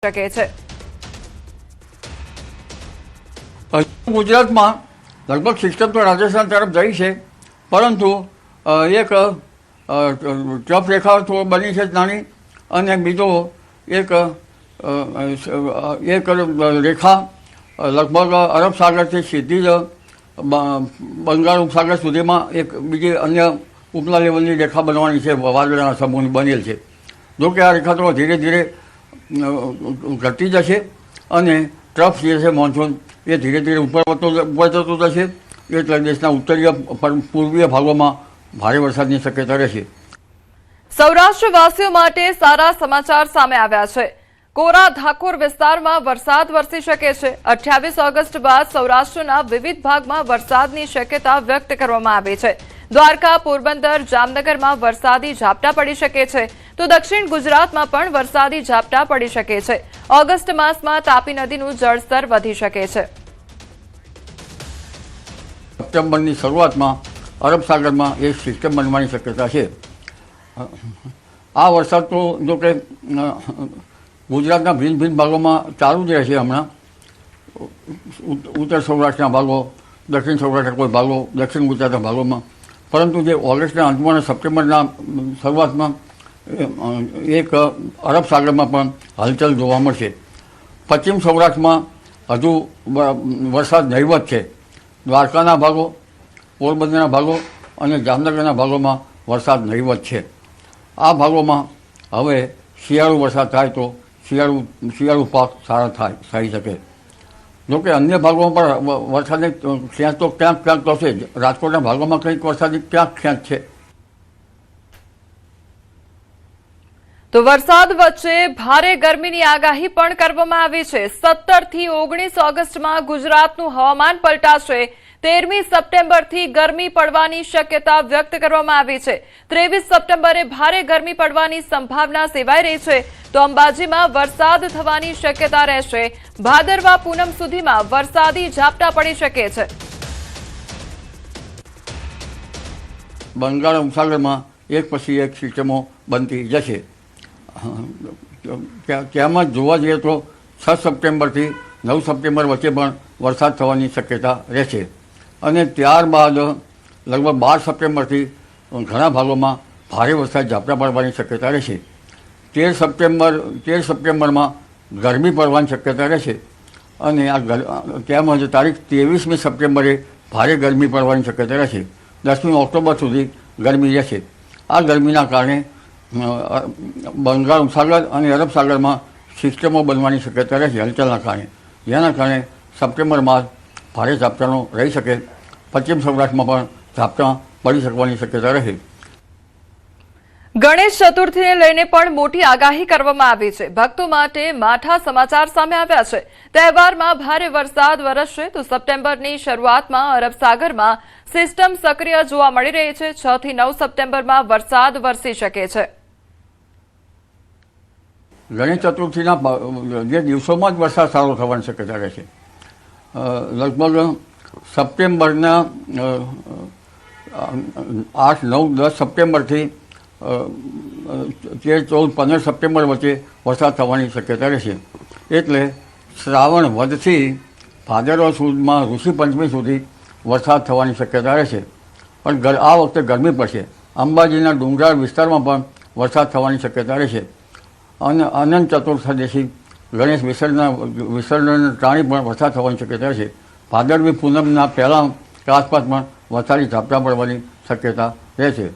શકે છે। ગુજરાતમાં લગભગ સિસ્ટમ તો રાજસ્થાન તરફ જઈ છે, પરંતુ એક ટ્રફ રેખા તો બની છે નાની, અને બીજો એક રેખા લગભગ અરબ સાગરથી સીધી જ બંગાળ ઉપસાગર સુધીમાં એક બીજી અન્ય ઉપલા લેવલની રેખા બનવાની છે, વાદળના સમૂહની બનેલ છે। જો કે આ રેખા તો ધીરે ધીરે ઘટતી જશે અને ટ્રફ જે છે મોન્સૂન એ ધીરે ધીરે ઉપર જતું જશે, એટલે દેશના ઉત્તરીય પૂર્વીય ભાગોમાં ભારે વરસાદની શક્યતા રહેશે। સૌરાષ્ટ્રવાસીઓ માટે સારા સમાચાર સામે આવ્યા છે। કોરા ધાકોર વિસ્તારમાં વરસાદ વરસી શકે છે। 28 ઓગસ્ટ બાદ સૌરાષ્ટ્રના વિવિધ ભાગમાં વરસાદની શક્યતા વ્યક્ત કરવામાં આવી છે। દ્વારકા, પોરબંદર, જામનગરમાં વરસાદી ઝાપટા પડી શકે છે, તો દક્ષિણ ગુજરાતમાં પણ વરસાદી ઝાપટા પડી શકે છે। ઓગસ્ટ માસમાં તાપી નદીનું જળસ્તર વધી શકે છે। સપ્ટેમ્બરની શરૂઆતમાં અરબ સાગરમાં એક સિસ્ટમ બનવાની શક્યતા છે। આ વરસાદ તો જો કે ગુજરાતના ભિન્ન ભિન્ન ભાગોમાં ચાલુ જ રહેશે। હમણાં ઉત્તર સૌરાષ્ટ્રના ભાગો, દક્ષિણ સૌરાષ્ટ્રના કોઈ ભાગો, દક્ષિણ ગુજરાતના ભાગોમાં, પરંતુ જે ઓગસ્ટના અંતમાં અને સપ્ટેમ્બરના શરૂઆતમાં એક અરબ સાગરમાં પણ હલચલ જોવા મળશે। પશ્ચિમ સૌરાષ્ટ્રમાં હજુ વરસાદ નહીવત છે। દ્વારકાના ભાગો, પોરબંદરના ભાગો અને જામનગરના ભાગોમાં વરસાદ નહીવત છે। આ ભાગોમાં હવે શિયાળુ વરસાદ થાય તો શિયાળુ પાક સારા થઈ શકે। જોકે અન્ય ભાગોમાં પણ વરસાદની ખેંચ તો ક્યાંક તો છે જ। રાજકોટના ભાગોમાં કંઈક વરસાદની ક્યાંક ખેંચ છે। તો વરસાદ વચ્ચે ભારે ગરમીની આગાહી પણ કરવામાં આવી છે। 17 થી 19 ઓગસ્ટમાં ગુજરાતનું હવામાન પલટાશે। 13મી સપ્ટેમ્બરથી ગરમી પડવાની શક્યતા વ્યક્ત કરવામાં આવી છે। 23 સપ્ટેમ્બરે ભારે ગરમી પડવાની સંભાવના સેવાઈ રહી છે, તો અંબાજીમાં વરસાદ થવાની શક્યતા રહેશે। ભાદરવા પૂનમ સુધીમાં વરસાદી ઝાપટા પડી શકે છે। બંગાળ ઉપસાગરમાં એક પછી એક સિસ્ટમો બનતી જશે। ત્યાંમાં જોવા જઈએ તો 6 સપ્ટેમ્બરથી 9 સપ્ટેમ્બર વચ્ચે પણ વરસાદ થવાની શક્યતા રહેશે, અને ત્યારબાદ લગભગ 12 સપ્ટેમ્બરથી ઘણા ભાગોમાં ભારે વરસાદ ઝાપટા પડવાની શક્યતા રહેશે। 13 સપ્ટેમ્બરમાં ગરમી પડવાની શક્યતા રહેશે, અને ત્યાંમાં તારીખ 23મી સપ્ટેમ્બરે ભારે ગરમી પડવાની શક્યતા રહેશે। 10મી ઓક્ટોબર સુધી ગરમી રહેશે। આ ગરમીના કારણે બંગાળ ઉપસાગર અને અરબ સાગરમાં સિસ્ટમો બનવાની શક્યતા રહેશે હલચલના કારણે, જેના કારણે સપ્ટેમ્બર માસ ભારે ઝાપટાનો રહી શકે। પશ્ચિમ સૌરાષ્ટ્રમાં પણ ઝાપટા પડી શકવાની શક્યતા રહે। ગણેશ ચતુર્થીને લઈને પણ મોટી આગાહી કરવામાં આવી છે। ભક્તો માટે માઠા સમાચાર સામે આવ્યા છે। તહેવારમાં ભારે વરસાદ વરસશે, તો સપ્ટેમ્બરની શરૂઆતમાં અરબ સાગરમાં સિસ્ટમ સક્રિય જોવા મળી રહી છે। 6 થી 9 સપ્ટેમ્બરમાં વરસાદ વરસી શકે છે। ગણેશ ચતુર્થીના જે દિવસોમાં જ વરસાદ સારો થવાની શક્યતા રહેશે। લગભગ સપ્ટેમ્બરના 8, 9, 10 સપ્ટેમ્બરથી 13, 14, 15 સપ્ટેમ્બર વચ્ચે વરસાદ થવાની શક્યતા રહેશે। એટલે શ્રાવણ વધથી ભાદરવા સુદમાં ઋષિ પંચમી સુધી વરસાદ થવાની શક્યતા રહેશે। પણ આ વખતે ગરમી પડશે। અંબાજીના ડુંગરાળ વિસ્તારમાં પણ વરસાદ થવાની શક્યતા રહેશે, અને અનંત ચતુર્થદશી ગણેશ વિસર્જન ટાણી પણ વરસાદ થવાની શક્યતા રહેશે। ભાદરવી પૂનમના પહેલા આસપાસ પણ વરસાદી ઝાપટા પડવાની શક્યતા રહેશે।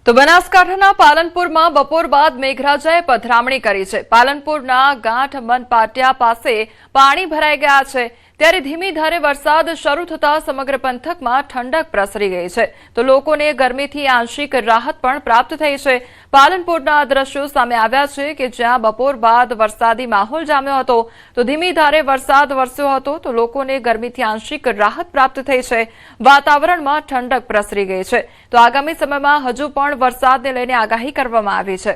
તો બનાસકાંઠાના પાલનપુરમાં બપોર બાદ મેઘરાજાએ પધરામણી કરી છે। પાલનપુરના ગાંઠ મનપાટિયા પાસે પાણી ભરાઈ ગયા છે, ત્યારે ધીમી ધારે વરસાદ શરૂ થતા સમગ્ર પંથકમાં ઠંડક પ્રસરી ગઈ છે, તો લોકોને ગરમીથી આંશિક રાહત પણ પ્રાપ્ત થઈ છે। પાલનપુરના દ્રશ્યો સામે આવ્યા છે કે જ્યાં બપોર બાદ વરસાદી માહોલ જામ્યો હતો, તો ધીમી ધારે વરસાદ વરસ્યો હતો, તો લોકોને ગરમીથી આંશિક રાહત પ્રાપ્ત થઈ છે। વાતાવરણમાં ઠંડક પ્રસરી ગઈ છે, તો આગામી સમયમાં હજુ પણ વરસાદને લઈને આગાહી કરવામાં આવી છે।